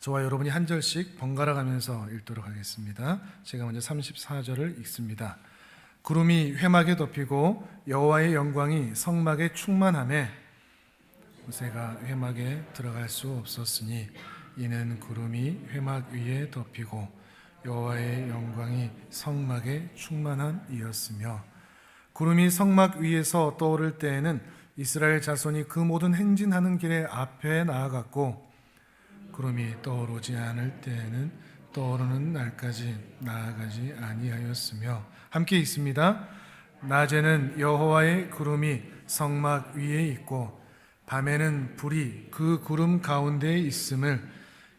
저와 여러분이 한 절씩 번갈아 가면서 읽도록 하겠습니다. 제가 먼저 34절을 읽습니다. 구름이 회막에 덮이고 여호와의 영광이 성막에 충만하매 모세가 회막에 들어갈 수 없었으니 이는 구름이 회막 위에 덮이고 여호와의 영광이 성막에 충만함이었으며, 구름이 성막 위에서 떠오를 때에는 이스라엘 자손이 그 모든 행진하는 길에 앞에 나아갔고, 구름이 떠오르지 않을 때에는 떠오르는 날까지 나아가지 아니하였으며. 함께 읽습니다. 낮에는 여호와의 구름이 성막 위에 있고 밤에는 불이 그 구름 가운데에 있음을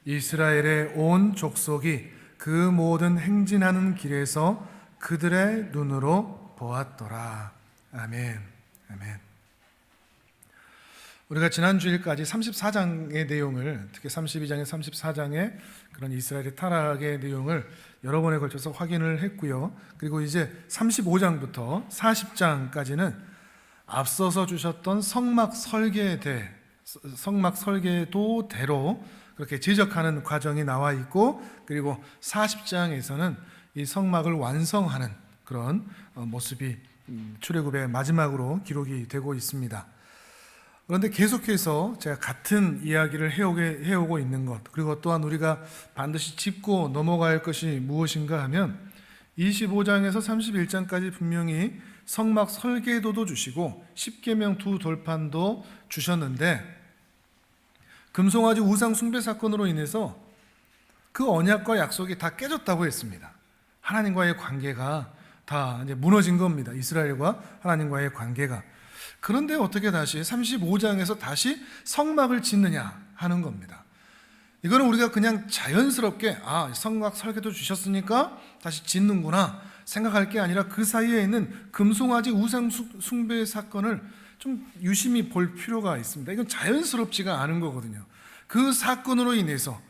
이스라엘의 온 족속이 그 모든 행진하는 길에서 그들의 눈으로 보았더라. 아멘. 아멘. 우리가 지난 주일까지 34장의 내용을, 특히 32장에 34장의 그런 이스라엘의 타락의 내용을 여러 번에 걸쳐서 확인을 했고요. 그리고 이제 35장부터 40장까지는 앞서서 주셨던 성막 설계도대로 그렇게 제작하는 과정이 나와 있고, 그리고 40장에서는 이 성막을 완성하는 그런 모습이 출애굽의 마지막으로 기록이 되고 있습니다. 그런데 계속해서 제가 같은 이야기를 해오고 있는 것, 그리고 또한 우리가 반드시 짚고 넘어갈 것이 무엇인가 하면 25장에서 31장까지 분명히 성막 설계도도 주시고 십계명 두 돌판도 주셨는데, 금송아지 우상 숭배 사건으로 인해서 그 언약과 약속이 다 깨졌다고 했습니다. 하나님과의 관계가 다 이제 무너진 겁니다. 이스라엘과 하나님과의 관계가. 그런데 어떻게 다시 35장에서 다시 성막을 짓느냐 하는 겁니다. 이거는 우리가 그냥 자연스럽게 성막 설계도 주셨으니까 다시 짓는구나 생각할 게 아니라, 그 사이에 있는 금송아지 우상 숭배 사건을 좀 유심히 볼 필요가 있습니다. 이건 자연스럽지가 않은 거거든요. 그 사건으로 인해서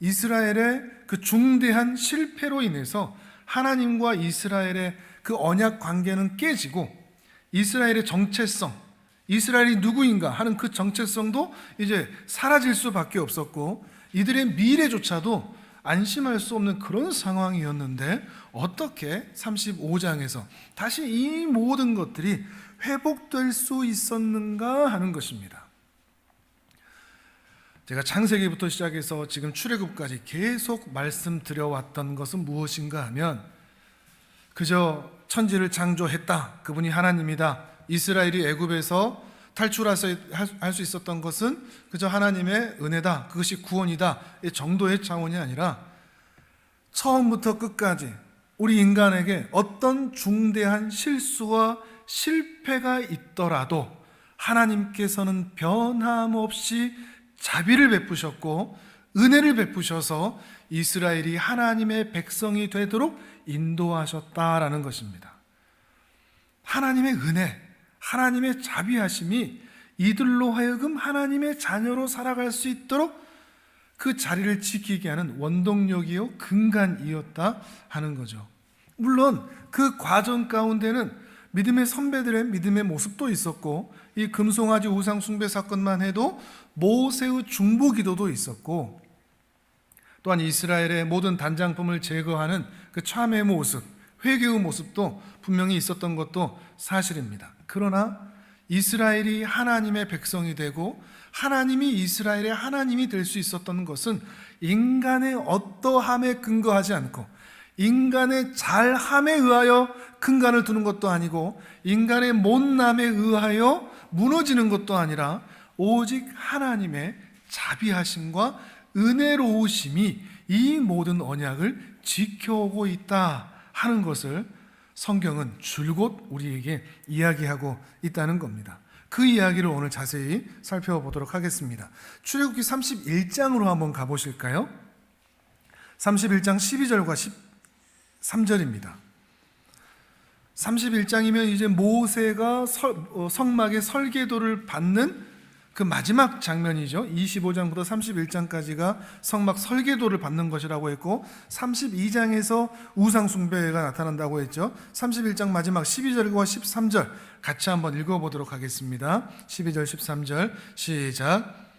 이스라엘의 그 중대한 실패로 인해서 하나님과 이스라엘의 그 언약 관계는 깨지고, 이스라엘의 정체성, 이스라엘이 누구인가 하는 그 정체성도 이제 사라질 수밖에 없었고, 이들의 미래조차도 안심할 수 없는 그런 상황이었는데, 어떻게 35장에서 다시 이 모든 것들이 회복될 수 있었는가 하는 것입니다. 제가 창세기부터 시작해서 지금 출애굽까지 계속 말씀드려왔던 것은 무엇인가 하면, 그저 천지를 창조했다, 그분이 하나님이다, 이스라엘이 애굽에서 탈출할 수 있었던 것은 그저 하나님의 은혜다, 그것이 구원이다 이 정도의 차원이 아니라, 처음부터 끝까지 우리 인간에게 어떤 중대한 실수와 실패가 있더라도 하나님께서는 변함없이 자비를 베푸셨고 은혜를 베푸셔서 이스라엘이 하나님의 백성이 되도록 인도하셨다라는 것입니다. 하나님의 은혜, 하나님의 자비하심이 이들로 하여금 하나님의 자녀로 살아갈 수 있도록 그 자리를 지키게 하는 원동력이요 근간이었다 하는 거죠. 물론 그 과정 가운데는 믿음의 선배들의 믿음의 모습도 있었고, 이 금송아지 우상 숭배 사건만 해도 모세의 중보 기도도 있었고, 또한 이스라엘의 모든 단장품을 제거하는 그 참회의 모습, 회개의 모습도 분명히 있었던 것도 사실입니다. 그러나 이스라엘이 하나님의 백성이 되고 하나님이 이스라엘의 하나님이 될 수 있었던 것은 인간의 어떠함에 근거하지 않고 인간의 잘함에 의하여 근간을 두는 것도 아니고 인간의 못남에 의하여 무너지는 것도 아니라, 오직 하나님의 자비하심과 은혜로우심이 이 모든 언약을 지켜오고 있다 하는 것을 성경은 줄곧 우리에게 이야기하고 있다는 겁니다. 그 이야기를 오늘 자세히 살펴보도록 하겠습니다. 출애굽기 31장으로 한번 가보실까요? 31장 12절과 13절입니다. 31장이면 이제 모세가 성막의 설계도를 받는 그 마지막 장면이죠. 25장부터 31장까지가 성막 설계도를 받는 것이라고 했고, 32장에서 우상 숭배가 나타난다고 했죠. 31장 마지막 12절과 13절 같이 한번 읽어보도록 하겠습니다. 12절 13절 시작.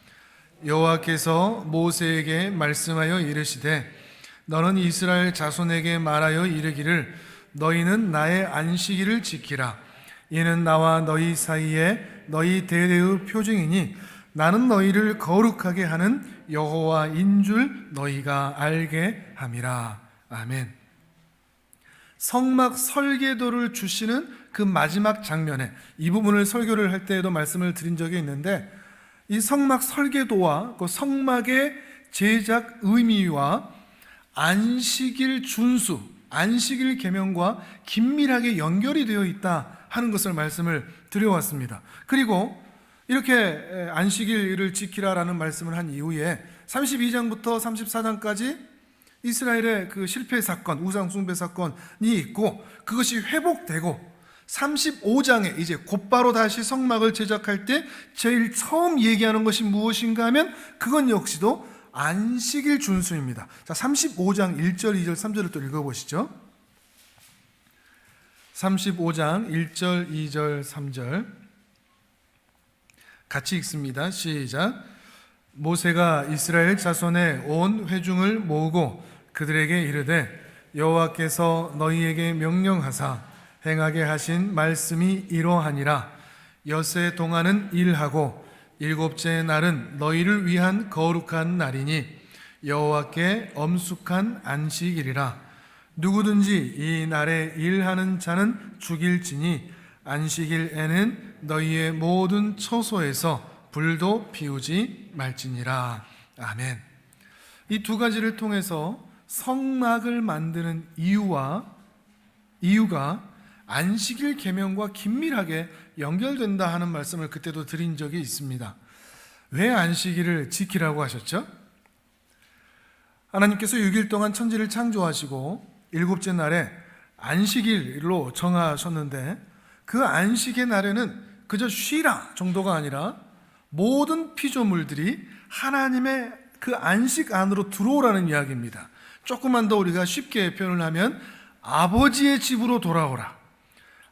여호와께서 모세에게 말씀하여 이르시되 너는 이스라엘 자손에게 말하여 이르기를 너희는 나의 안식일을 지키라. 이는 나와 너희 사이에 너희 대대의 표징이니 나는 너희를 거룩하게 하는 여호와인 줄 너희가 알게 함이라. 아멘. 성막 설계도를 주시는 그 마지막 장면에 이 부분을 설교를 할 때에도 말씀을 드린 적이 있는데, 이 성막 설계도와 그 성막의 제작 의미와 안식일 준수, 안식일 계명과 긴밀하게 연결이 되어 있다 하는 것을 말씀을 드려왔습니다. 그리고 이렇게 안식일을 지키라라는 말씀을 한 이후에 32장부터 34장까지 이스라엘의 그 실패 사건, 우상 숭배 사건이 있고 그것이 회복되고 35장에 이제 곧바로 다시 성막을 제작할 때 제일 처음 얘기하는 것이 무엇인가 하면 그건 역시도 안식일 준수입니다. 자, 35장 1절, 2절, 3절을 또 읽어보시죠. 35장 1절, 2절, 3절 같이 읽습니다. 시작. 모세가 이스라엘 자손의 온 회중을 모으고 그들에게 이르되 여호와께서 너희에게 명령하사 행하게 하신 말씀이 이러하니라. 엿새 동안은 일하고 일곱째 날은 너희를 위한 거룩한 날이니 여호와께 엄숙한 안식일이라. 누구든지 이 날에 일하는 자는 죽일지니 안식일에는 너희의 모든 처소에서 불도 피우지 말지니라. 아멘. 이 두 가지를 통해서 성막을 만드는 이유가 안식일 계명과 긴밀하게 연결된다 하는 말씀을 그때도 드린 적이 있습니다. 왜 안식일을 지키라고 하셨죠? 하나님께서 6일 동안 천지를 창조하시고 일곱째 날에 안식일로 정하셨는데 그 안식의 날에는 그저 쉬라 정도가 아니라 모든 피조물들이 하나님의 그 안식 안으로 들어오라는 이야기입니다. 조금만 더 우리가 쉽게 표현을 하면 아버지의 집으로 돌아오라,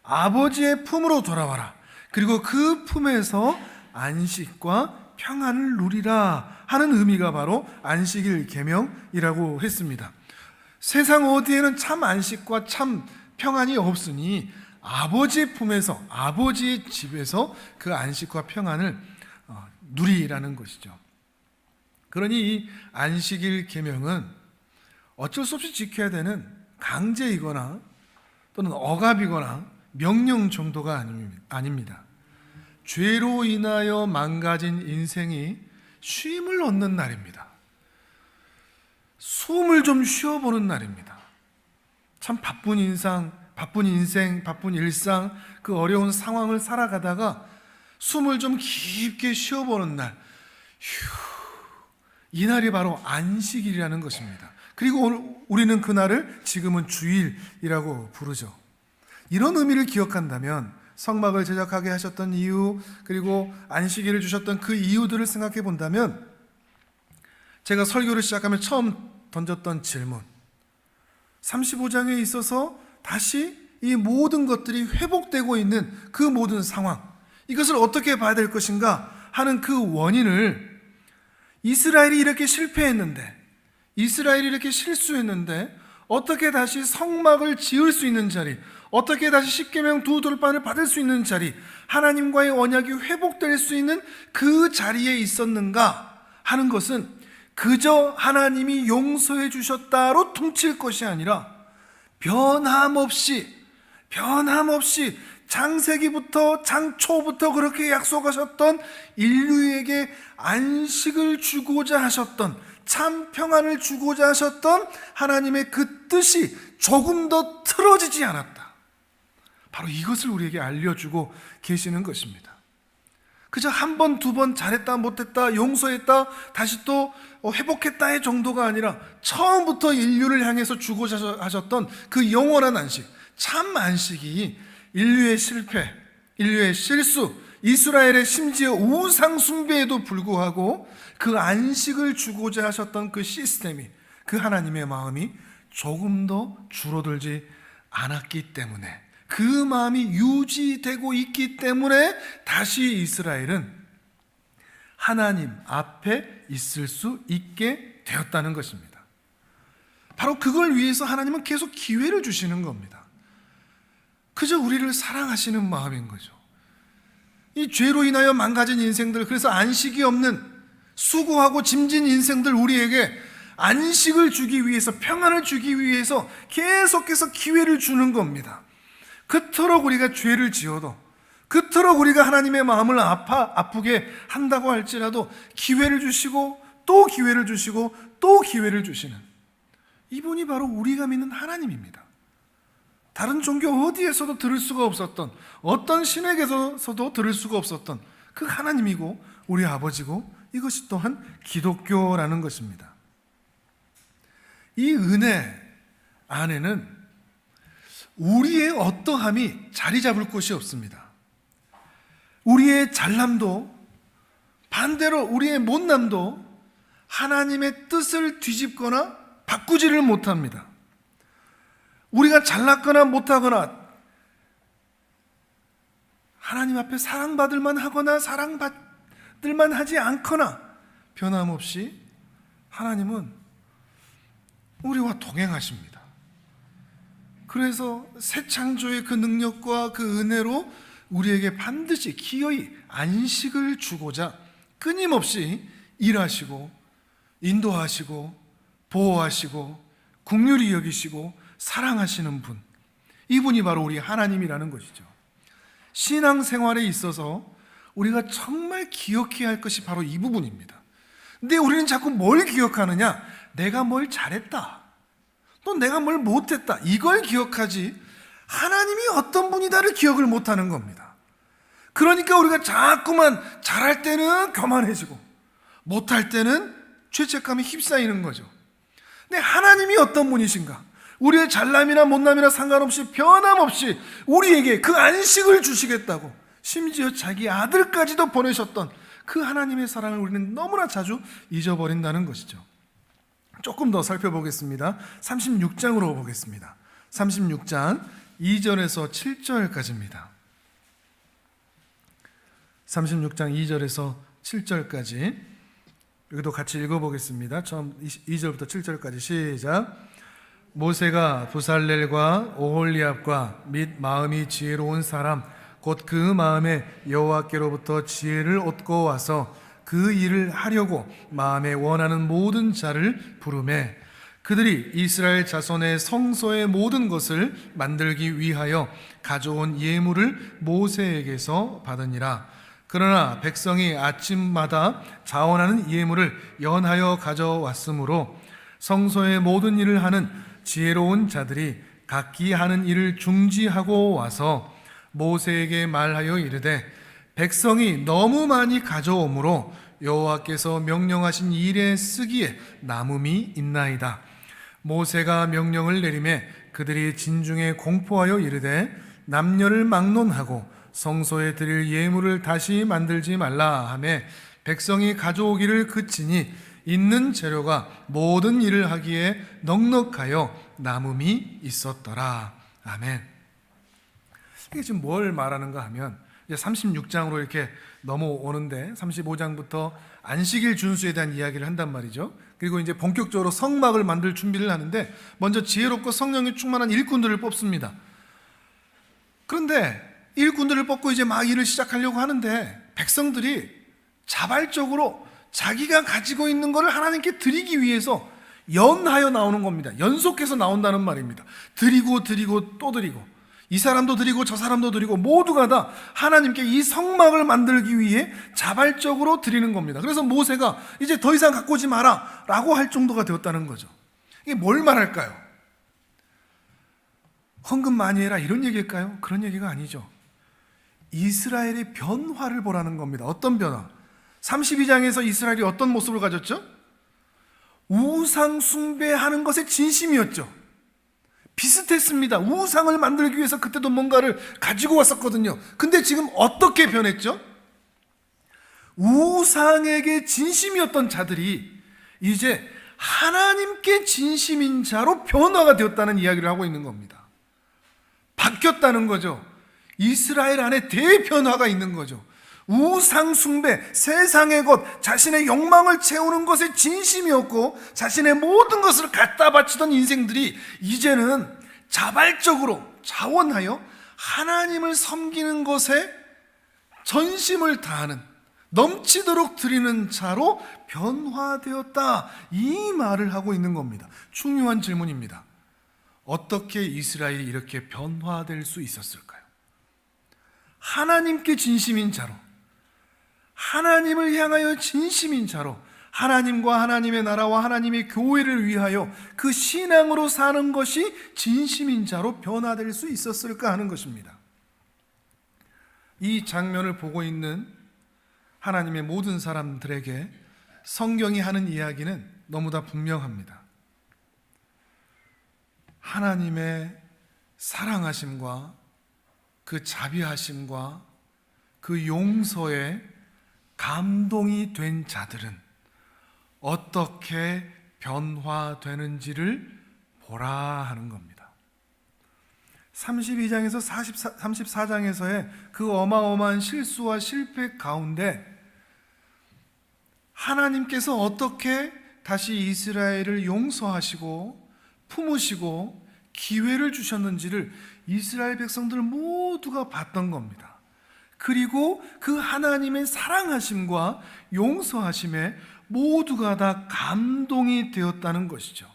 아버지의 품으로 돌아와라, 그리고 그 품에서 안식과 평안을 누리라 하는 의미가 바로 안식일 계명이라고 했습니다. 세상 어디에는 참 안식과 참 평안이 없으니 아버지의 품에서, 아버지의 집에서 그 안식과 평안을 누리라는 것이죠. 그러니 이 안식일 계명은 어쩔 수 없이 지켜야 되는 강제이거나 또는 억압이거나 명령 정도가 아닙니다. 죄로 인하여 망가진 인생이 쉼을 얻는 날입니다. 숨을 좀 쉬어보는 날입니다. 참 바쁜 인생, 바쁜 일상, 그 어려운 상황을 살아가다가 숨을 좀 깊게 쉬어보는 날, 이 날이 바로 안식일이라는 것입니다. 그리고 우리는 그날을 지금은 주일이라고 부르죠. 이런 의미를 기억한다면 성막을 제작하게 하셨던 이유, 그리고 안식일을 주셨던 그 이유들을 생각해 본다면 제가 설교를 시작하면 처음 던졌던 질문, 35장에 있어서 다시 이 모든 것들이 회복되고 있는 그 모든 상황, 이것을 어떻게 봐야 될 것인가 하는 그 원인을 이스라엘이 이렇게 실패했는데, 이스라엘이 이렇게 실수했는데 어떻게 다시 성막을 지을 수 있는 자리, 어떻게 다시 십계명 두 돌판을 받을 수 있는 자리, 하나님과의 언약이 회복될 수 있는 그 자리에 있었는가 하는 것은 그저 하나님이 용서해 주셨다로 퉁칠 것이 아니라 변함없이 창세기부터 장초부터 그렇게 약속하셨던 인류에게 안식을 주고자 하셨던, 참 평안을 주고자 하셨던 하나님의 그 뜻이 조금 더 틀어지지 않았다. 바로 이것을 우리에게 알려주고 계시는 것입니다. 그저 한 번, 두 번 잘했다, 못했다, 용서했다, 다시 또 회복했다의 정도가 아니라 처음부터 인류를 향해서 주고자 하셨던 그 영원한 안식, 참 안식이 인류의 실패, 인류의 실수, 이스라엘의 심지어 우상 숭배에도 불구하고 그 안식을 주고자 하셨던 그 시스템이, 그 하나님의 마음이 조금 더 줄어들지 않았기 때문에, 그 마음이 유지되고 있기 때문에 다시 이스라엘은 하나님 앞에 있을 수 있게 되었다는 것입니다. 바로 그걸 위해서 하나님은 계속 기회를 주시는 겁니다. 그저 우리를 사랑하시는 마음인 거죠. 이 죄로 인하여 망가진 인생들, 그래서 안식이 없는 수고하고 짐진 인생들, 우리에게 안식을 주기 위해서, 평안을 주기 위해서 계속해서 기회를 주는 겁니다. 그토록 우리가 죄를 지어도, 그토록 우리가 하나님의 마음을 아프게 한다고 할지라도 기회를 주시고 또 기회를 주시고 또 기회를 주시는, 이분이 바로 우리가 믿는 하나님입니다. 다른 종교 어디에서도 들을 수가 없었던, 어떤 신에게서도 들을 수가 없었던 그 하나님이고 우리 아버지고, 이것이 또한 기독교라는 것입니다. 이 은혜 안에는 우리의 어떠함이 자리 잡을 곳이 없습니다. 우리의 잘남도, 반대로 우리의 못남도 하나님의 뜻을 뒤집거나 바꾸지를 못합니다. 우리가 잘났거나 못하거나, 하나님 앞에 사랑받을 만하거나 사랑받을 만하지 않거나, 변함없이 하나님은 우리와 동행하십니다. 그래서 새 창조의 그 능력과 그 은혜로 우리에게 반드시 기어이 안식을 주고자 끊임없이 일하시고 인도하시고 보호하시고 긍휼히 여기시고 사랑하시는 분, 이분이 바로 우리 하나님이라는 것이죠. 신앙생활에 있어서 우리가 정말 기억해야 할 것이 바로 이 부분입니다. 근데 우리는 자꾸 뭘 기억하느냐? 내가 뭘 잘했다, 또 내가 뭘 못했다, 이걸 기억하지 하나님이 어떤 분이다를 기억을 못하는 겁니다. 그러니까 우리가 자꾸만 잘할 때는 교만해지고 못할 때는 죄책감에 휩싸이는 거죠. 근데 하나님이 어떤 분이신가? 우리의 잘남이나 못남이나 상관없이 변함없이 우리에게 그 안식을 주시겠다고, 심지어 자기 아들까지도 보내셨던 그 하나님의 사랑을 우리는 너무나 자주 잊어버린다는 것이죠. 조금 더 살펴보겠습니다. 36장으로 보겠습니다. 36장 2절에서 7절까지입니다. 36장 2절에서 7절까지 여기도 같이 읽어보겠습니다. 처음 2절부터 7절까지 시작. 모세가 부살렐과 오홀리압과 및 마음이 지혜로운 사람 곧 그 마음에 여호와께로부터 지혜를 얻고 와서 그 일을 하려고 마음에 원하는 모든 자를 부르매 그들이 이스라엘 자손의 성소의 모든 것을 만들기 위하여 가져온 예물을 모세에게서 받으니라. 그러나 백성이 아침마다 자원하는 예물을 연하여 가져왔으므로 성소의 모든 일을 하는 지혜로운 자들이 각기 하는 일을 중지하고 와서 모세에게 말하여 이르되 백성이 너무 많이 가져오므로 여호와께서 명령하신 일에 쓰기에 남음이 있나이다. 모세가 명령을 내리매 그들이 진중에 공포하여 이르되 남녀를 막론하고 성소에 드릴 예물을 다시 만들지 말라 하매 백성이 가져오기를 그치니 있는 재료가 모든 일을 하기에 넉넉하여 남음이 있었더라. 아멘. 이게 지금 뭘 말하는가 하면 이제 36장으로 이렇게 넘어오는데 35장부터 안식일 준수에 대한 이야기를 한단 말이죠. 그리고 이제 본격적으로 성막을 만들 준비를 하는데 먼저 지혜롭고 성령이 충만한 일꾼들을 뽑습니다. 그런데 일꾼들을 뽑고 이제 막 일을 시작하려고 하는데 백성들이 자발적으로 자기가 가지고 있는 것을 하나님께 드리기 위해서 연하여 나오는 겁니다. 연속해서 나온다는 말입니다. 드리고 또 드리고, 이 사람도 드리고 저 사람도 드리고 모두가 다 하나님께 이 성막을 만들기 위해 자발적으로 드리는 겁니다. 그래서 모세가 이제 더 이상 갖고 오지 마라 라고 할 정도가 되었다는 거죠. 이게 뭘 말할까요? 헌금 많이 해라 이런 얘기일까요? 그런 얘기가 아니죠. 이스라엘의 변화를 보라는 겁니다. 어떤 변화? 32장에서 이스라엘이 어떤 모습을 가졌죠? 우상 숭배하는 것에 진심이었죠. 비슷했습니다. 우상을 만들기 위해서 그때도 뭔가를 가지고 왔었거든요. 근데 지금 어떻게 변했죠? 우상에게 진심이었던 자들이 이제 하나님께 진심인 자로 변화가 되었다는 이야기를 하고 있는 겁니다. 바뀌었다는 거죠. 이스라엘 안에 대변화가 있는 거죠. 우상 숭배, 세상의 것, 자신의 욕망을 채우는 것에 진심이었고 자신의 모든 것을 갖다 바치던 인생들이 이제는 자발적으로 자원하여 하나님을 섬기는 것에 전심을 다하는, 넘치도록 드리는 자로 변화되었다, 이 말을 하고 있는 겁니다. 중요한 질문입니다. 어떻게 이스라엘이 이렇게 변화될 수 있었을까요? 하나님께 진심인 자로, 하나님을 향하여 진심인 자로, 하나님과 하나님의 나라와 하나님의 교회를 위하여 그 신앙으로 사는 것이 진심인 자로 변화될 수 있었을까 하는 것입니다. 이 장면을 보고 있는 하나님의 모든 사람들에게 성경이 하는 이야기는 너무나 분명합니다. 하나님의 사랑하심과 그 자비하심과 그 용서에 감동이 된 자들은 어떻게 변화되는지를 보라 하는 겁니다. 32장에서 34장에서의 그 어마어마한 실수와 실패 가운데 하나님께서 어떻게 다시 이스라엘을 용서하시고 품으시고 기회를 주셨는지를 이스라엘 백성들 모두가 봤던 겁니다. 그리고 그 하나님의 사랑하심과 용서하심에 모두가 다 감동이 되었다는 것이죠.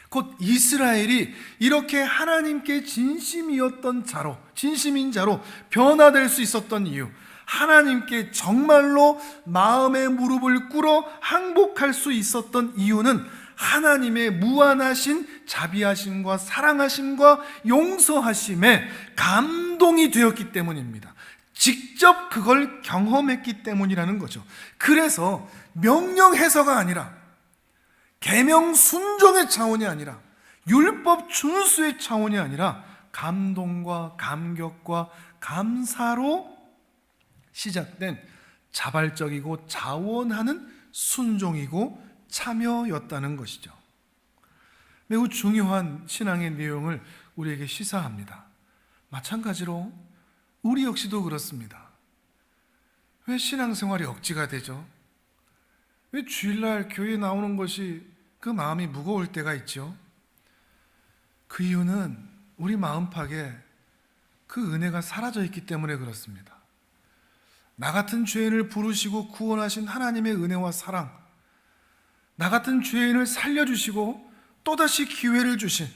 곧 이스라엘이 이렇게 하나님께 진심이었던 자로, 진심인 자로 변화될 수 있었던 이유, 하나님께 정말로 마음의 무릎을 꿇어 항복할 수 있었던 이유는 하나님의 무한하신 자비하심과 사랑하심과 용서하심에 감동이 되었기 때문입니다. 직접 그걸 경험했기 때문이라는 거죠. 그래서 명령해서가 아니라, 계명 순종의 차원이 아니라, 율법 준수의 차원이 아니라 감동과 감격과 감사로 시작된 자발적이고 자원하는 순종이고 참여였다는 것이죠. 매우 중요한 신앙의 내용을 우리에게 시사합니다. 마찬가지로 우리 역시도 그렇습니다. 왜 신앙생활이 억지가 되죠? 왜 주일날 교회에 나오는 것이 그 마음이 무거울 때가 있죠? 그 이유는 우리 마음팍에 그 은혜가 사라져 있기 때문에 그렇습니다. 나 같은 죄인을 부르시고 구원하신 하나님의 은혜와 사랑, 나 같은 죄인을 살려주시고 또다시 기회를 주신,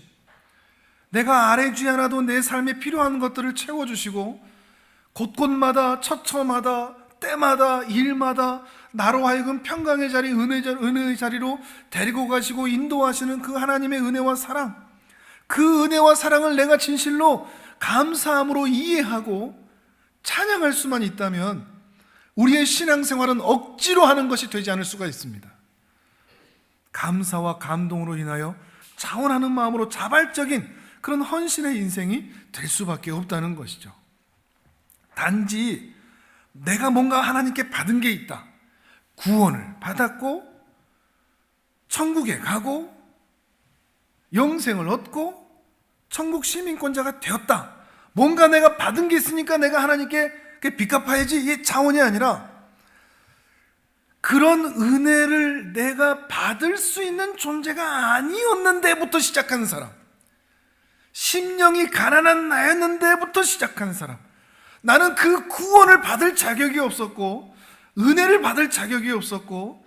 내가 아뢰지 않아도 내 삶에 필요한 것들을 채워주시고 곳곳마다 처처마다 때마다 일마다 나로 하여금 평강의 자리, 은혜의 자리로 데리고 가시고 인도하시는 그 하나님의 은혜와 사랑, 그 은혜와 사랑을 내가 진실로 감사함으로 이해하고 찬양할 수만 있다면 우리의 신앙생활은 억지로 하는 것이 되지 않을 수가 있습니다. 감사와 감동으로 인하여 자원하는 마음으로 자발적인 그런 헌신의 인생이 될 수밖에 없다는 것이죠. 단지 내가 뭔가 하나님께 받은 게 있다, 구원을 받았고 천국에 가고 영생을 얻고 천국 시민권자가 되었다, 뭔가 내가 받은 게 있으니까 내가 하나님께 빚 갚아야지, 이게 차원이 아니라 그런 은혜를 내가 받을 수 있는 존재가 아니었는데부터 시작하는 사람, 심령이 가난한 나였는데부터 시작하는 사람, 나는 그 구원을 받을 자격이 없었고 은혜를 받을 자격이 없었고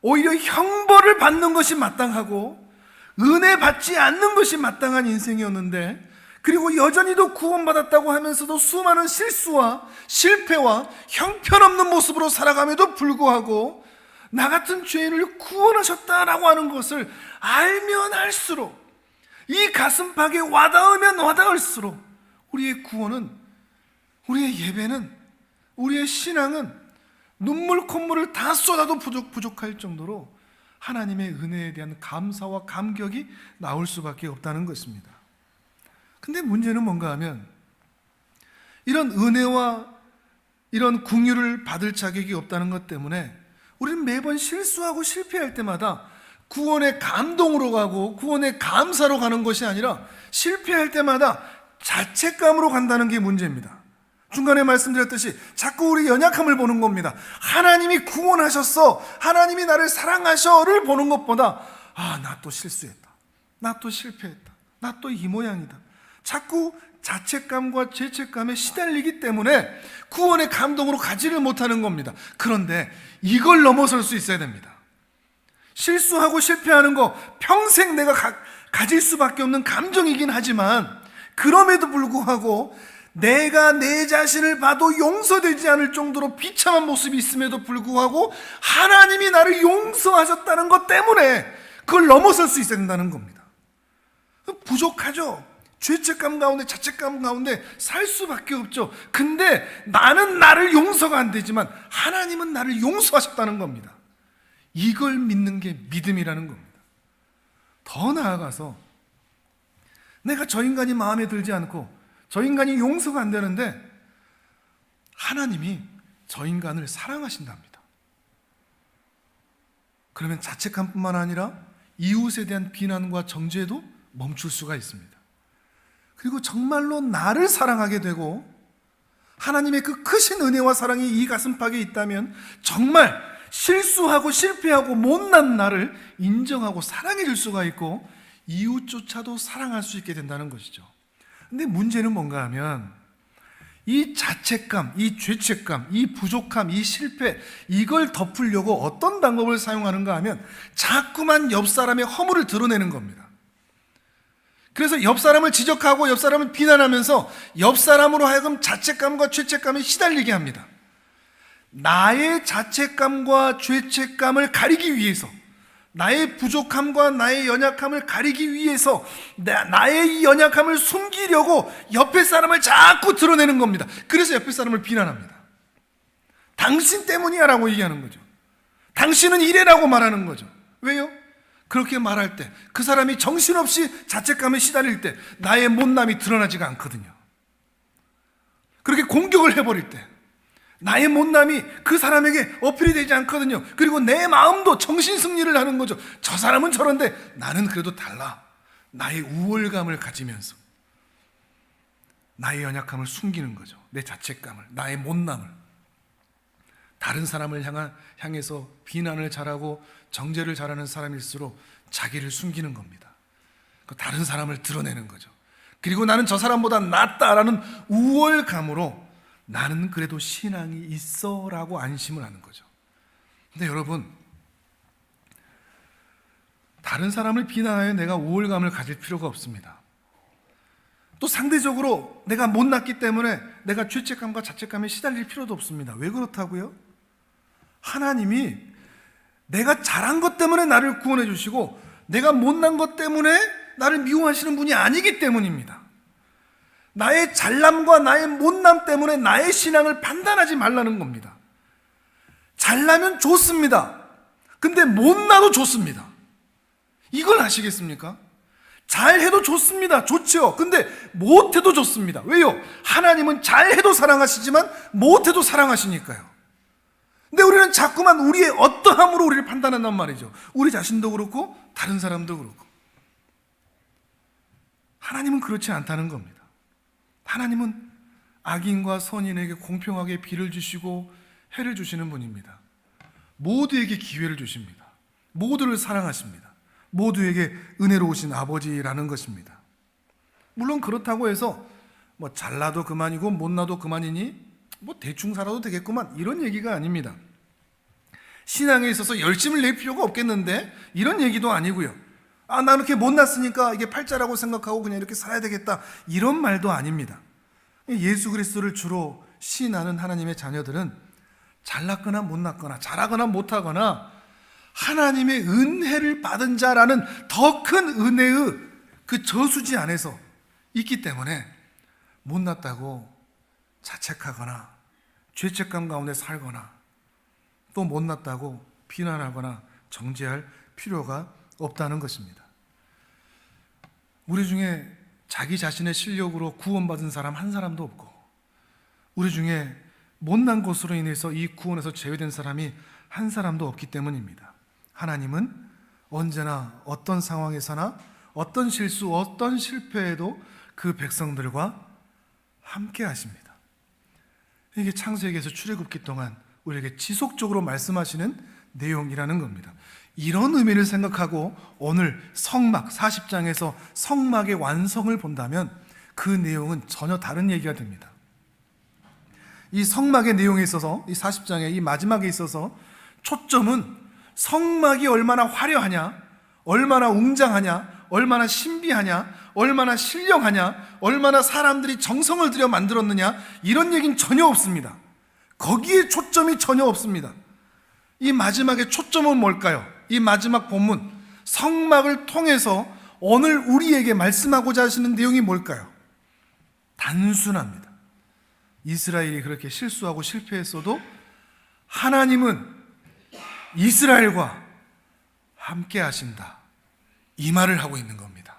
오히려 형벌을 받는 것이 마땅하고 은혜 받지 않는 것이 마땅한 인생이었는데, 그리고 여전히도 구원받았다고 하면서도 수많은 실수와 실패와 형편없는 모습으로 살아감에도 불구하고 나 같은 죄인을 구원하셨다라고 하는 것을 알면 알수록, 이 가슴팍에 와닿으면 와닿을수록 우리의 구원은, 우리의 예배는, 우리의 신앙은 눈물 콧물을 다 쏟아도 부족할 정도로 하나님의 은혜에 대한 감사와 감격이 나올 수밖에 없다는 것입니다. 근데 문제는 뭔가 하면 이런 은혜와 이런 긍휼을 받을 자격이 없다는 것 때문에 우리는 매번 실수하고 실패할 때마다 구원의 감동으로 가고 구원의 감사로 가는 것이 아니라 실패할 때마다 자책감으로 간다는 게 문제입니다. 중간에 말씀드렸듯이 자꾸 우리 연약함을 보는 겁니다. 하나님이 구원하셨어, 하나님이 나를 사랑하셔를 보는 것보다 나 또 실수했다, 나 또 실패했다, 나 또 이 모양이다, 자꾸 자책감과 죄책감에 시달리기 때문에 구원의 감동으로 가지를 못하는 겁니다. 그런데 이걸 넘어설 수 있어야 됩니다. 실수하고 실패하는 거 평생 내가 가질 수밖에 없는 감정이긴 하지만, 그럼에도 불구하고 내가 내 자신을 봐도 용서되지 않을 정도로 비참한 모습이 있음에도 불구하고 하나님이 나를 용서하셨다는 것 때문에 그걸 넘어설 수 있어야 된다는 겁니다. 부족하죠. 죄책감 가운데 자책감 가운데 살 수밖에 없죠. 근데 나는 나를 용서가 안 되지만 하나님은 나를 용서하셨다는 겁니다. 이걸 믿는 게 믿음이라는 겁니다. 더 나아가서 내가 저 인간이 마음에 들지 않고 저 인간이 용서가 안 되는데 하나님이 저 인간을 사랑하신답니다. 그러면 자책감뿐만 아니라 이웃에 대한 비난과 정죄도 멈출 수가 있습니다. 그리고 정말로 나를 사랑하게 되고 하나님의 그 크신 은혜와 사랑이 이 가슴팍에 있다면 정말 실수하고 실패하고 못난 나를 인정하고 사랑해 줄 수가 있고 이웃조차도 사랑할 수 있게 된다는 것이죠. 근데 문제는 뭔가 하면 이 자책감, 이 죄책감, 이 부족함, 이 실패, 이걸 덮으려고 어떤 방법을 사용하는가 하면 자꾸만 옆 사람의 허물을 드러내는 겁니다. 그래서 옆 사람을 지적하고 옆 사람을 비난하면서 옆 사람으로 하여금 자책감과 죄책감에 시달리게 합니다. 나의 자책감과 죄책감을 가리기 위해서, 나의 부족함과 나의 연약함을 가리기 위해서 나의 이 연약함을 숨기려고 옆에 사람을 자꾸 드러내는 겁니다. 그래서 옆에 사람을 비난합니다. 당신 때문이야 라고 얘기하는 거죠. 당신은 이래라고 말하는 거죠. 왜요? 그렇게 말할 때 그 사람이 정신없이 자책감에 시달릴 때 나의 못남이 드러나지가 않거든요. 그렇게 공격을 해버릴 때 나의 못남이 그 사람에게 어필이 되지 않거든요. 그리고 내 마음도 정신승리를 하는 거죠. 저 사람은 저런데 나는 그래도 달라. 나의 우월감을 가지면서 나의 연약함을 숨기는 거죠. 내 자책감을, 나의 못남을. 다른 사람을 향해서 비난을 잘하고 정죄를 잘하는 사람일수록 자기를 숨기는 겁니다. 다른 사람을 드러내는 거죠. 그리고 나는 저 사람보다 낫다라는 우월감으로 나는 그래도 신앙이 있어 라고 안심을 하는 거죠. 근데 여러분, 다른 사람을 비난하여 내가 우월감을 가질 필요가 없습니다. 또 상대적으로 내가 못났기 때문에 내가 죄책감과 자책감에 시달릴 필요도 없습니다. 왜 그렇다고요? 하나님이 내가 잘한 것 때문에 나를 구원해 주시고 내가 못난 것 때문에 나를 미워하시는 분이 아니기 때문입니다. 나의 잘남과 나의 못남 때문에 나의 신앙을 판단하지 말라는 겁니다. 잘나면 좋습니다. 근데 못나도 좋습니다. 이걸 아시겠습니까? 잘해도 좋습니다. 좋죠. 근데 못해도 좋습니다. 왜요? 하나님은 잘해도 사랑하시지만 못해도 사랑하시니까요. 근데 우리는 자꾸만 우리의 어떠함으로 우리를 판단한단 말이죠. 우리 자신도 그렇고 다른 사람도 그렇고. 하나님은 그렇지 않다는 겁니다. 하나님은 악인과 선인에게 공평하게 비를 주시고 해를 주시는 분입니다. 모두에게 기회를 주십니다. 모두를 사랑하십니다. 모두에게 은혜로우신 아버지라는 것입니다. 물론 그렇다고 해서 잘나도 그만이고 못나도 그만이니 대충 살아도 되겠구만, 이런 얘기가 아닙니다. 신앙에 있어서 열심을 낼 필요가 없겠는데 이런 얘기도 아니고요. 나 이렇게 못났으니까 이게 팔자라고 생각하고 그냥 이렇게 살아야 되겠다, 이런 말도 아닙니다. 예수 그리스도를 주로 신하는 하나님의 자녀들은 잘났거나 못났거나 잘하거나 못하거나 하나님의 은혜를 받은 자라는 더 큰 은혜의 그 저수지 안에서 있기 때문에 못났다고 자책하거나 죄책감 가운데 살거나 또 못났다고 비난하거나 정죄할 필요가 없다는 것입니다. 우리 중에 자기 자신의 실력으로 구원받은 사람 한 사람도 없고, 우리 중에 못난 것으로 인해서 이 구원에서 제외된 사람이 한 사람도 없기 때문입니다. 하나님은 언제나 어떤 상황에서나 어떤 실수, 어떤 실패에도 그 백성들과 함께 하십니다. 이게 창세기에서 출애굽기 동안 우리에게 지속적으로 말씀하시는 내용이라는 겁니다. 이런 의미를 생각하고 오늘 성막 40장에서 성막의 완성을 본다면 그 내용은 전혀 다른 얘기가 됩니다. 이 성막의 내용에 있어서, 이 40장의 이 마지막에 있어서 초점은 성막이 얼마나 화려하냐, 얼마나 웅장하냐, 얼마나 신비하냐, 얼마나 신령하냐, 얼마나 사람들이 정성을 들여 만들었느냐, 이런 얘기는 전혀 없습니다. 거기에 초점이 전혀 없습니다. 이 마지막의 초점은 뭘까요? 이 마지막 본문 성막을 통해서 오늘 우리에게 말씀하고자 하시는 내용이 뭘까요? 단순합니다. 이스라엘이 그렇게 실수하고 실패했어도 하나님은 이스라엘과 함께 하신다, 이 말을 하고 있는 겁니다.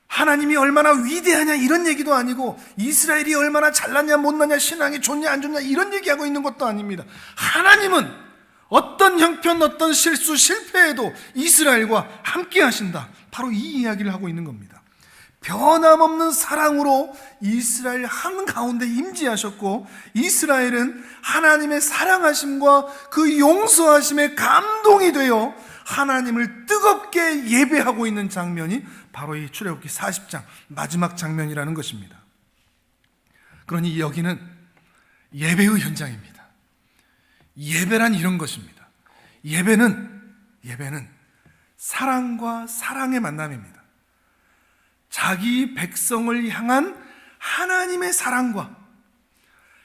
하나님이 얼마나 위대하냐 이런 얘기도 아니고, 이스라엘이 얼마나 잘났냐 못났냐, 신앙이 좋냐 안 좋냐 이런 얘기하고 있는 것도 아닙니다. 하나님은 어떤 형편, 어떤 실수, 실패에도 이스라엘과 함께 하신다, 바로 이 이야기를 하고 있는 겁니다. 변함없는 사랑으로 이스라엘 한가운데 임재하셨고, 이스라엘은 하나님의 사랑하심과 그 용서하심에 감동이 되어 하나님을 뜨겁게 예배하고 있는 장면이 바로 이 출애굽기 40장 마지막 장면이라는 것입니다. 그러니 여기는 예배의 현장입니다. 예배란 이런 것입니다. 예배는 사랑과 사랑의 만남입니다. 자기 백성을 향한 하나님의 사랑과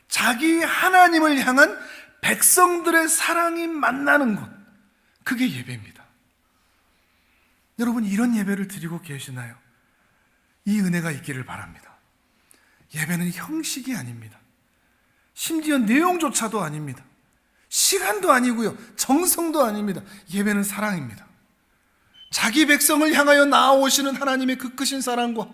자기 하나님을 향한 백성들의 사랑이 만나는 것, 그게 예배입니다. 여러분, 이런 예배를 드리고 계시나요? 이 은혜가 있기를 바랍니다. 예배는 형식이 아닙니다. 심지어 내용조차도 아닙니다. 시간도 아니고요, 정성도 아닙니다. 예배는 사랑입니다. 자기 백성을 향하여 나아오시는 하나님의 그 크신 사랑과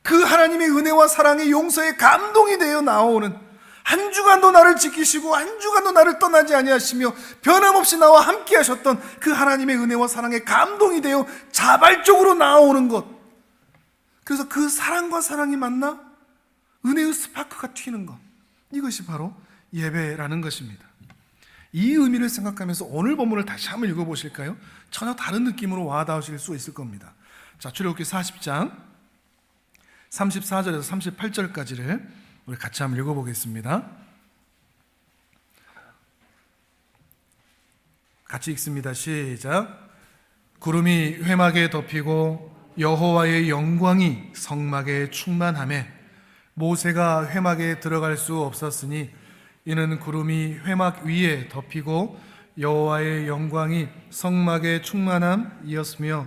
그 하나님의 은혜와 사랑의 용서에 감동이 되어 나아오는, 한 주간도 나를 지키시고 한 주간도 나를 떠나지 아니하시며 변함없이 나와 함께 하셨던 그 하나님의 은혜와 사랑에 감동이 되어 자발적으로 나아오는 것, 그래서 그 사랑과 사랑이 만나 은혜의 스파크가 튀는 것, 이것이 바로 예배라는 것입니다. 이 의미를 생각하면서 오늘 본문을 다시 한번 읽어보실까요? 전혀 다른 느낌으로 와닿으실 수 있을 겁니다. 자, 출애굽기 40장 34절에서 38절까지를 우리 같이 한번 읽어보겠습니다. 같이 읽습니다. 시작. 구름이 회막에 덮이고 여호와의 영광이 성막에 충만하매 모세가 회막에 들어갈 수 없었으니, 이는 구름이 회막 위에 덮이고 여호와의 영광이 성막에 충만함이었으며,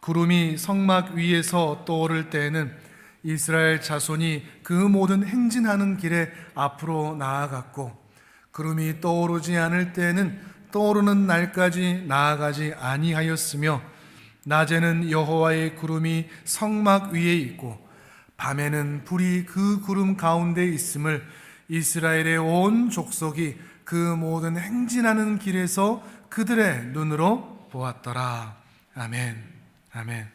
구름이 성막 위에서 떠오를 때에는 이스라엘 자손이 그 모든 행진하는 길에 앞으로 나아갔고, 구름이 떠오르지 않을 때에는 떠오르는 날까지 나아가지 아니하였으며, 낮에는 여호와의 구름이 성막 위에 있고 밤에는 불이 그 구름 가운데 있음을 이스라엘의 온 족속이 그 모든 행진하는 길에서 그들의 눈으로 보았더라. 아멘. 아멘.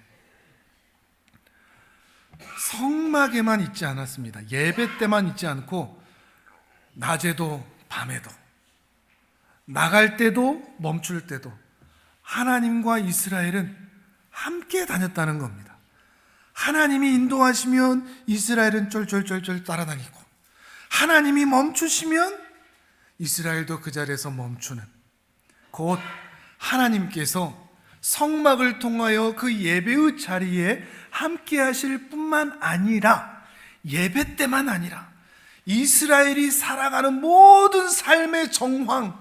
성막에만 있지 않았습니다. 예배 때만 있지 않고 낮에도 밤에도, 나갈 때도 멈출 때도 하나님과 이스라엘은 함께 다녔다는 겁니다. 하나님이 인도하시면 이스라엘은 쫄쫄쫄쫄 따라다니고, 하나님이 멈추시면 이스라엘도 그 자리에서 멈추는, 곧 하나님께서 성막을 통하여 그 예배의 자리에 함께 하실 뿐만 아니라, 예배 때만 아니라 이스라엘이 살아가는 모든 삶의 정황,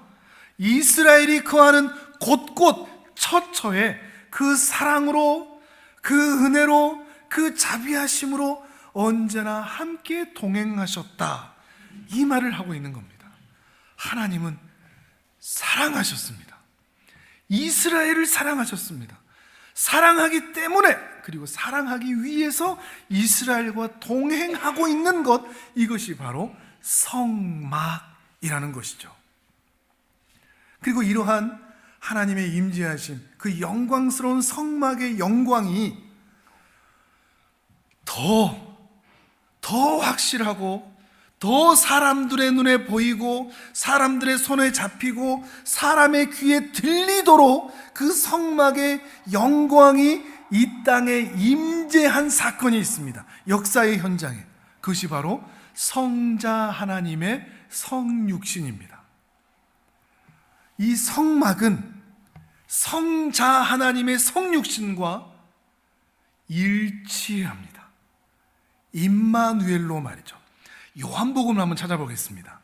이스라엘이 거하는 곳곳 처처에 그 사랑으로, 그 은혜로, 그 자비하심으로 언제나 함께 동행하셨다, 이 말을 하고 있는 겁니다. 하나님은 사랑하셨습니다. 이스라엘을 사랑하셨습니다. 사랑하기 때문에, 그리고 사랑하기 위해서 이스라엘과 동행하고 있는 것, 이것이 바로 성막이라는 것이죠. 그리고 이러한 하나님의 임재하심, 그 영광스러운 성막의 영광이 더 확실하고 더 사람들의 눈에 보이고 사람들의 손에 잡히고 사람의 귀에 들리도록 그 성막의 영광이 이 땅에 임재한 사건이 있습니다. 역사의 현장에. 그것이 바로 성자 하나님의 성육신입니다. 이 성막은 성자 하나님의 성육신과 일치합니다. 임마누엘로 말이죠. 요한복음을 한번 찾아보겠습니다.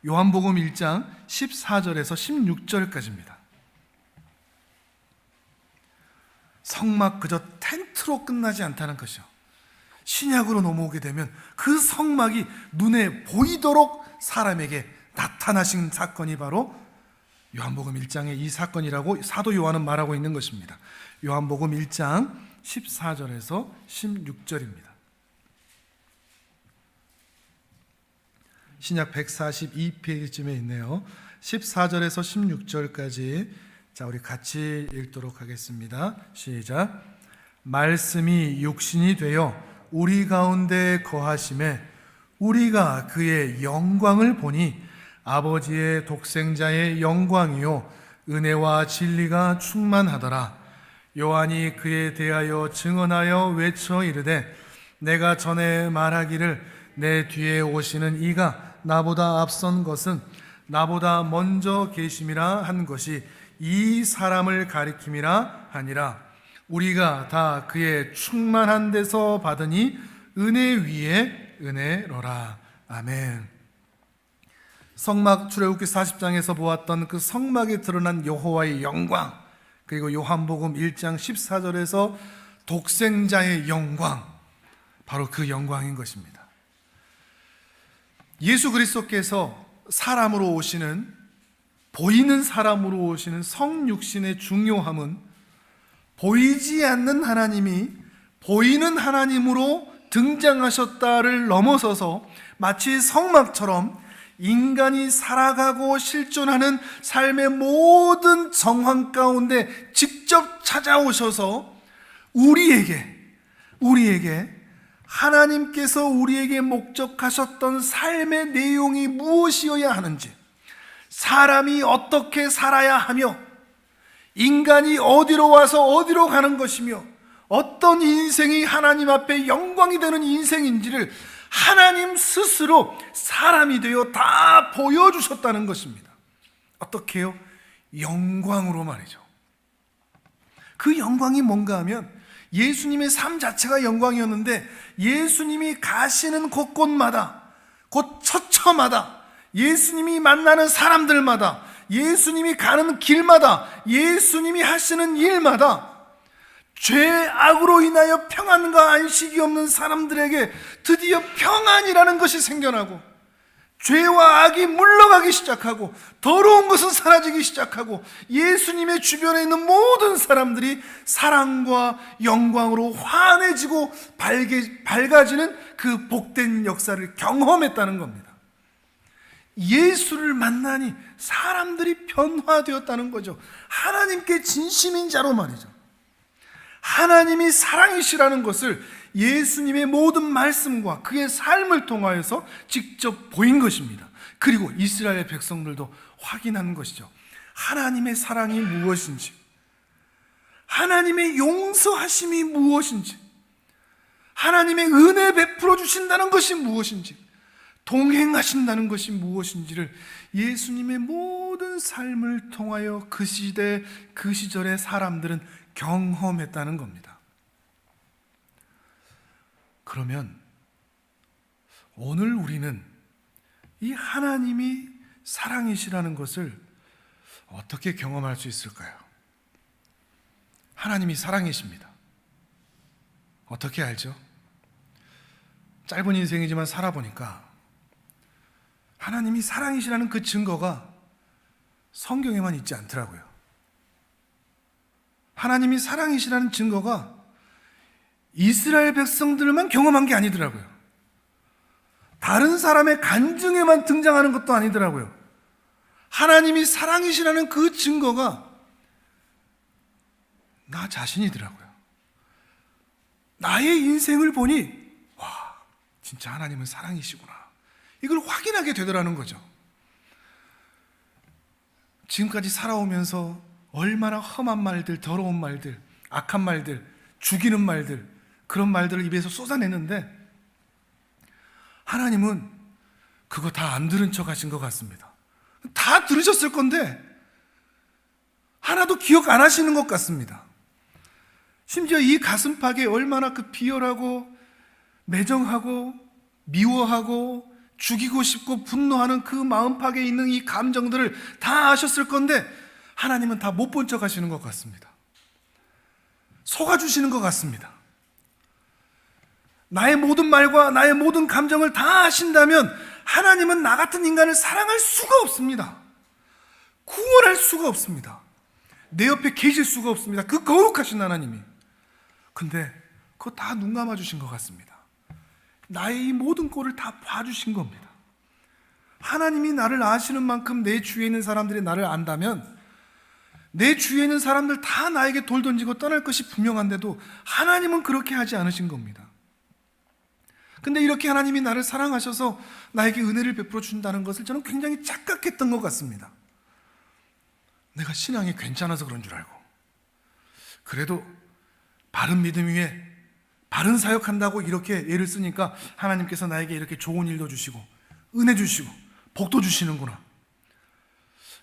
요한복음 1장 14절에서 16절까지입니다. 성막 그저 텐트로 끝나지 않다는 것이요, 신약으로 넘어오게 되면 그 성막이 눈에 보이도록 사람에게 나타나신 사건이 바로 요한복음 1장의 이 사건이라고 사도 요한은 말하고 있는 것입니다. 요한복음 1장 14절에서 16절입니다. 신약 142페이지쯤에 있네요. 14절에서 16절까지 자, 우리 같이 읽도록 하겠습니다. 시작. 말씀이 육신이 되어 우리 가운데 거하심에 우리가 그의 영광을 보니 아버지의 독생자의 영광이요 은혜와 진리가 충만하더라. 요한이 그에 대하여 증언하여 외쳐 이르되 내가 전에 말하기를 내 뒤에 오시는 이가 나보다 앞선 것은 나보다 먼저 계심이라 한 것이 이 사람을 가리킴이라 하니라. 우리가 다 그의 충만한 데서 받으니 은혜 위에 은혜로라. 아멘. 성막 출애굽기 40장에서 보았던 그 성막에 드러난 여호와의 영광, 그리고 요한복음 1장 14절에서 독생자의 영광, 바로 그 영광인 것입니다. 예수 그리스도께서 사람으로 오시는, 보이는 사람으로 오시는 성육신의 중요함은 보이지 않는 하나님이 보이는 하나님으로 등장하셨다를 넘어서서 마치 성막처럼 인간이 살아가고 실존하는 삶의 모든 정황 가운데 직접 찾아오셔서 우리에게 하나님께서 우리에게 목적하셨던 삶의 내용이 무엇이어야 하는지, 사람이 어떻게 살아야 하며 인간이 어디로 와서 어디로 가는 것이며 어떤 인생이 하나님 앞에 영광이 되는 인생인지를 하나님 스스로 사람이 되어 다 보여주셨다는 것입니다. 어떻게요? 영광으로 말이죠. 그 영광이 뭔가 하면 예수님의 삶 자체가 영광이었는데 예수님이 가시는 곳곳마다, 곧 처처마다, 예수님이 만나는 사람들마다, 예수님이 가는 길마다, 예수님이 하시는 일마다 죄악으로 인하여 평안과 안식이 없는 사람들에게 드디어 평안이라는 것이 생겨나고 죄와 악이 물러가기 시작하고 더러운 것은 사라지기 시작하고 예수님의 주변에 있는 모든 사람들이 사랑과 영광으로 환해지고 밝아지는 그 복된 역사를 경험했다는 겁니다. 예수를 만나니 사람들이 변화되었다는 거죠. 하나님께 진심인 자로 말이죠. 하나님이 사랑이시라는 것을 예수님의 모든 말씀과 그의 삶을 통하여서 직접 보인 것입니다. 그리고 이스라엘 백성들도 확인한 것이죠. 하나님의 사랑이 무엇인지, 하나님의 용서하심이 무엇인지, 하나님의 은혜 베풀어 주신다는 것이 무엇인지, 동행하신다는 것이 무엇인지를 예수님의 모든 삶을 통하여 그 시대, 그 시절의 사람들은 경험했다는 겁니다. 그러면 오늘 우리는 이 하나님이 사랑이시라는 것을 어떻게 경험할 수 있을까요? 하나님이 사랑이십니다. 어떻게 알죠? 짧은 인생이지만 살아보니까 하나님이 사랑이시라는 그 증거가 성경에만 있지 않더라고요. 하나님이 사랑이시라는 증거가 이스라엘 백성들만 경험한 게 아니더라고요. 다른 사람의 간증에만 등장하는 것도 아니더라고요. 하나님이 사랑이시라는 그 증거가 나 자신이더라고요. 나의 인생을 보니 와, 진짜 하나님은 사랑이시구나. 이걸 확인하게 되더라는 거죠. 지금까지 살아오면서 얼마나 험한 말들, 더러운 말들, 악한 말들, 죽이는 말들, 그런 말들을 입에서 쏟아냈는데 하나님은 그거 다 안 들은 척 하신 것 같습니다. 다 들으셨을 건데 하나도 기억 안 하시는 것 같습니다. 심지어 이 가슴팍에 얼마나 그 비열하고 매정하고 미워하고 죽이고 싶고 분노하는 그 마음팍에 있는 이 감정들을 다 아셨을 건데 하나님은 다 못 본 척 하시는 것 같습니다. 속아주시는 것 같습니다. 나의 모든 말과 나의 모든 감정을 다 아신다면 하나님은 나 같은 인간을 사랑할 수가 없습니다. 구원할 수가 없습니다. 내 옆에 계실 수가 없습니다. 그 거룩하신 하나님이. 근데 그거 다 눈 감아주신 것 같습니다. 나의 이 모든 꼴을 다 봐주신 겁니다. 하나님이 나를 아시는 만큼 내 주위에 있는 사람들이 나를 안다면 내 주위에 있는 사람들 다 나에게 돌 던지고 떠날 것이 분명한데도 하나님은 그렇게 하지 않으신 겁니다. 근데 이렇게 하나님이 나를 사랑하셔서 나에게 은혜를 베풀어 준다는 것을 저는 굉장히 착각했던 것 같습니다. 내가 신앙이 괜찮아서 그런 줄 알고, 그래도 바른 믿음 위에 바른 사역한다고 이렇게 예를 쓰니까 하나님께서 나에게 이렇게 좋은 일도 주시고 은혜 주시고 복도 주시는구나.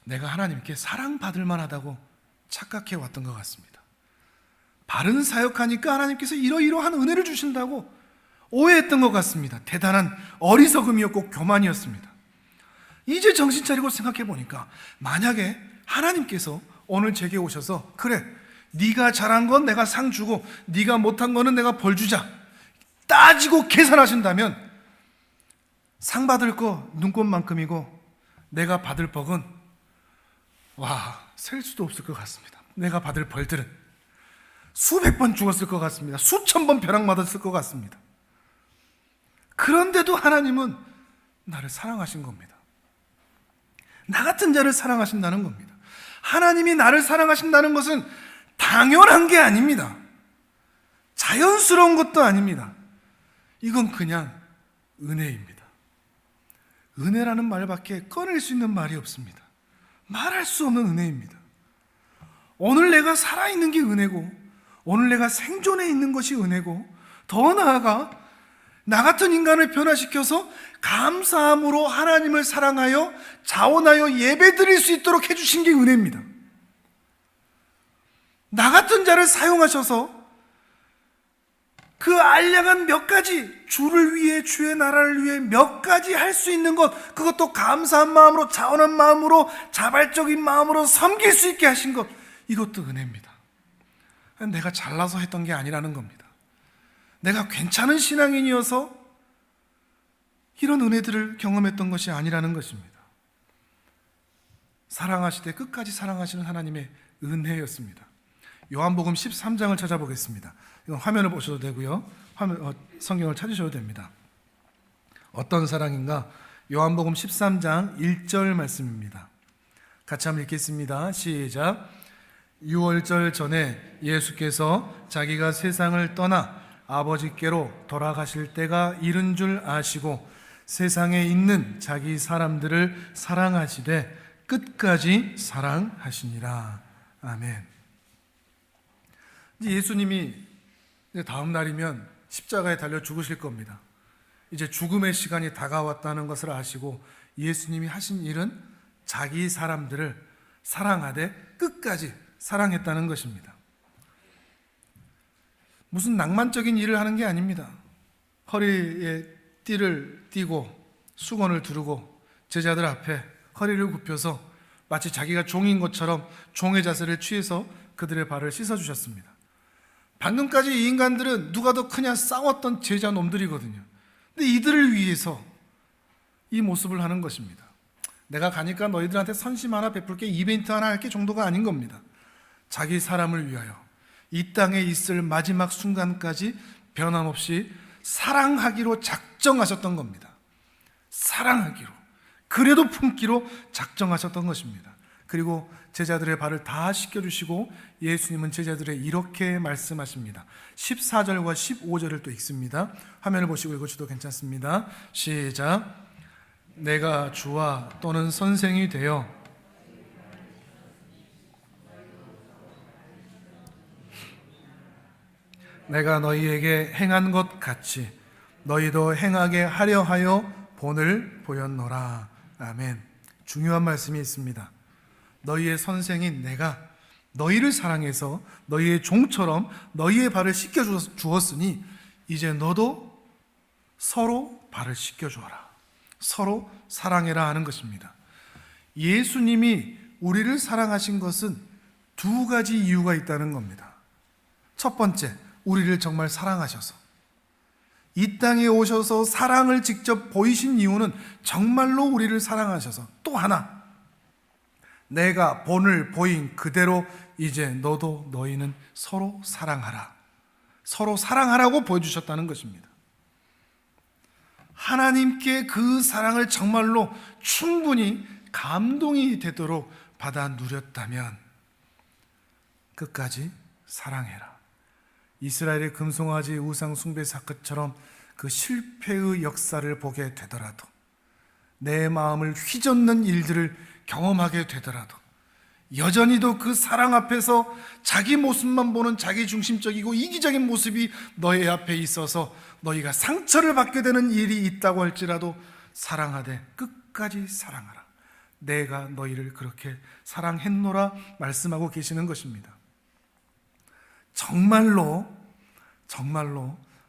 내가 하나님께 사랑받을 만하다고 착각해 왔던 것 같습니다. 바른 사역하니까 하나님께서 이러이러한 은혜를 주신다고 오해했던 것 같습니다. 대단한 어리석음이었고 교만이었습니다. 이제 정신 차리고 생각해 보니까 만약에 하나님께서 오늘 제게 오셔서 그래, 네가 잘한 건 내가 상 주고 네가 못한 거는 내가 벌 주자 따지고 계산하신다면 상 받을 거 눈꽃만큼이고 내가 받을 벌은 셀 수도 없을 것 같습니다. 내가 받을 벌들은 수백 번 죽었을 것 같습니다. 수천 번 벼락 맞았을 것 같습니다. 그런데도 하나님은 나를 사랑하신 겁니다. 나 같은 자를 사랑하신다는 겁니다. 하나님이 나를 사랑하신다는 것은 당연한 게 아닙니다. 자연스러운 것도 아닙니다. 이건 그냥 은혜입니다. 은혜라는 말밖에 꺼낼 수 있는 말이 없습니다. 말할 수 없는 은혜입니다. 오늘 내가 살아있는 게 은혜고, 오늘 내가 생존해 있는 것이 은혜고, 더 나아가 나 같은 인간을 변화시켜서 감사함으로 하나님을 사랑하여 자원하여 예배드릴 수 있도록 해주신 게 은혜입니다. 나 같은 자를 사용하셔서 그 알량한 몇 가지, 주를 위해, 주의 나라를 위해 몇 가지 할 수 있는 것, 그것도 감사한 마음으로, 자원한 마음으로, 자발적인 마음으로 섬길 수 있게 하신 것, 이것도 은혜입니다. 내가 잘나서 했던 게 아니라는 겁니다. 내가 괜찮은 신앙인이어서 이런 은혜들을 경험했던 것이 아니라는 것입니다. 사랑하시되 끝까지 사랑하시는 하나님의 은혜였습니다. 요한복음 13장을 찾아보겠습니다. 이건 화면을 보셔도 되고요, 성경을 찾으셔도 됩니다. 어떤 사랑인가? 요한복음 13장 1절 말씀입니다. 같이 한번 읽겠습니다. 시작. 유월절 전에 예수께서 자기가 세상을 떠나 아버지께로 돌아가실 때가 이른 줄 아시고 세상에 있는 자기 사람들을 사랑하시되 끝까지 사랑하시니라. 아멘. 이제 예수님이 다음 날이면 십자가에 달려 죽으실 겁니다. 이제 죽음의 시간이 다가왔다는 것을 아시고 예수님이 하신 일은 자기 사람들을 사랑하되 끝까지 사랑했다는 것입니다. 무슨 낭만적인 일을 하는 게 아닙니다. 허리에 띠를 띠고 수건을 두르고 제자들 앞에 허리를 굽혀서 마치 자기가 종인 것처럼 종의 자세를 취해서 그들의 발을 씻어주셨습니다. 방금까지 이 인간들은 누가 더 크냐 싸웠던 제자 놈들이거든요. 근데 이들을 위해서 이 모습을 하는 것입니다. 내가 가니까 너희들한테 선심 하나 베풀게, 이벤트 하나 할게 정도가 아닌 겁니다. 자기 사람을 위하여 이 땅에 있을 마지막 순간까지 변함없이 사랑하기로 작정하셨던 겁니다. 사랑하기로, 그래도 품기로 작정하셨던 것입니다. 그리고 제자들의 발을 다 씻겨주시고 예수님은 제자들의 이렇게 말씀하십니다. 14절과 15절을 또 읽습니다. 화면을 보시고 읽으셔도 괜찮습니다. 시작. 내가 주와 또는 선생이 되어 내가 너희에게 행한 것 같이 너희도 행하게 하려 하여 본을 보였노라. 아멘. 중요한 말씀이 있습니다. 너희의 선생인 내가 너희를 사랑해서 너희의 종처럼 너희의 발을 씻겨 주었으니 이제 너도 서로 발을 씻겨 주어라. 서로 사랑해라 하는 것입니다. 예수님이 우리를 사랑하신 것은 두 가지 이유가 있다는 겁니다. 첫 번째, 우리를 정말 사랑하셔서 이 땅에 오셔서 사랑을 직접 보이신 이유는 정말로 우리를 사랑하셔서, 또 하나, 내가 본을 보인 그대로 이제 너도 너희는 서로 사랑하라. 서로 사랑하라고 보여주셨다는 것입니다. 하나님께 그 사랑을 정말로 충분히 감동이 되도록 받아 누렸다면 끝까지 사랑해라. 이스라엘의 금송아지 우상 숭배 사건처럼 그 실패의 역사를 보게 되더라도, 내 마음을 휘젓는 일들을 경험하게 되더라도 여전히도 그 사랑 앞에서 자기 모습만 보는 자기 중심적이고 이기적인 모습이 너희 앞에 있어서 너희가 상처를 받게 되는 일이 있다고 할지라도 사랑하되 끝까지 사랑하라. 내가 너희를 그렇게 사랑했노라 말씀하고 계시는 것입니다. 정말로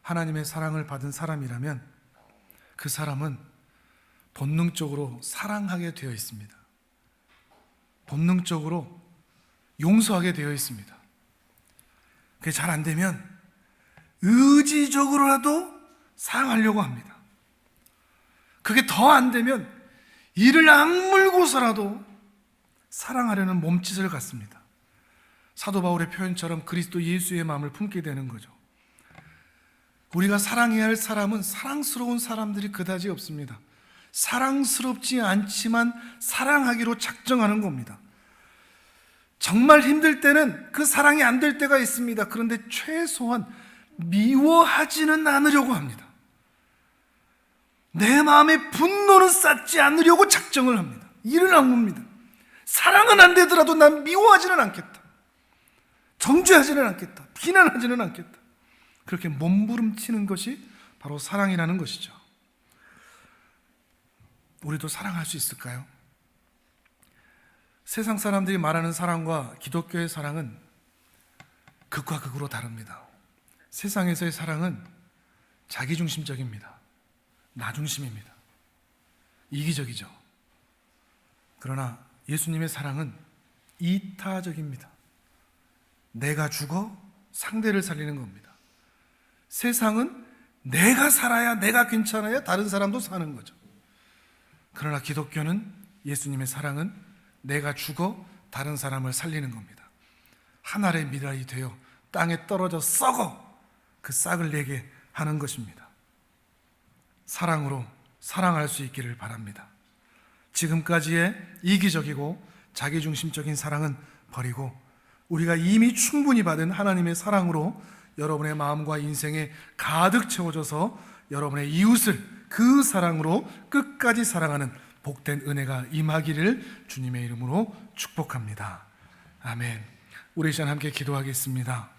하나님의 사랑을 받은 사람이라면 그 사람은 본능적으로 사랑하게 되어 있습니다. 본능적으로 용서하게 되어 있습니다. 그게 잘 안 되면 의지적으로라도 사랑하려고 합니다. 그게 더 안 되면 이를 악물고서라도 사랑하려는 몸짓을 갖습니다. 사도 바울의 표현처럼 그리스도 예수의 마음을 품게 되는 거죠. 우리가 사랑해야 할 사람은 사랑스러운 사람들이 그다지 없습니다. 사랑스럽지 않지만 사랑하기로 작정하는 겁니다. 정말 힘들 때는 그 사랑이 안 될 때가 있습니다. 그런데 최소한 미워하지는 않으려고 합니다. 내 마음에 분노는 쌓지 않으려고 작정을 합니다. 이를 악물입니다. 사랑은 안 되더라도 난 미워하지는 않겠다. 정죄하지는 않겠다. 비난하지는 않겠다. 그렇게 몸부림치는 것이 바로 사랑이라는 것이죠. 우리도 사랑할 수 있을까요? 세상 사람들이 말하는 사랑과 기독교의 사랑은 극과 극으로 다릅니다. 세상에서의 사랑은 자기중심적입니다. 나중심입니다. 이기적이죠. 그러나 예수님의 사랑은 이타적입니다. 내가 죽어 상대를 살리는 겁니다. 세상은 내가 살아야, 내가 괜찮아야 다른 사람도 사는 거죠. 그러나 기독교는, 예수님의 사랑은 내가 죽어 다른 사람을 살리는 겁니다. 한 알의 미랄이 되어 땅에 떨어져 썩어 그 싹을 내게 하는 것입니다. 사랑으로 사랑할 수 있기를 바랍니다. 지금까지의 이기적이고 자기중심적인 사랑은 버리고 우리가 이미 충분히 받은 하나님의 사랑으로 여러분의 마음과 인생에 가득 채워져서 여러분의 이웃을 그 사랑으로 끝까지 사랑하는 복된 은혜가 임하기를 주님의 이름으로 축복합니다. 아멘. 우리 이 시간 함께 기도하겠습니다.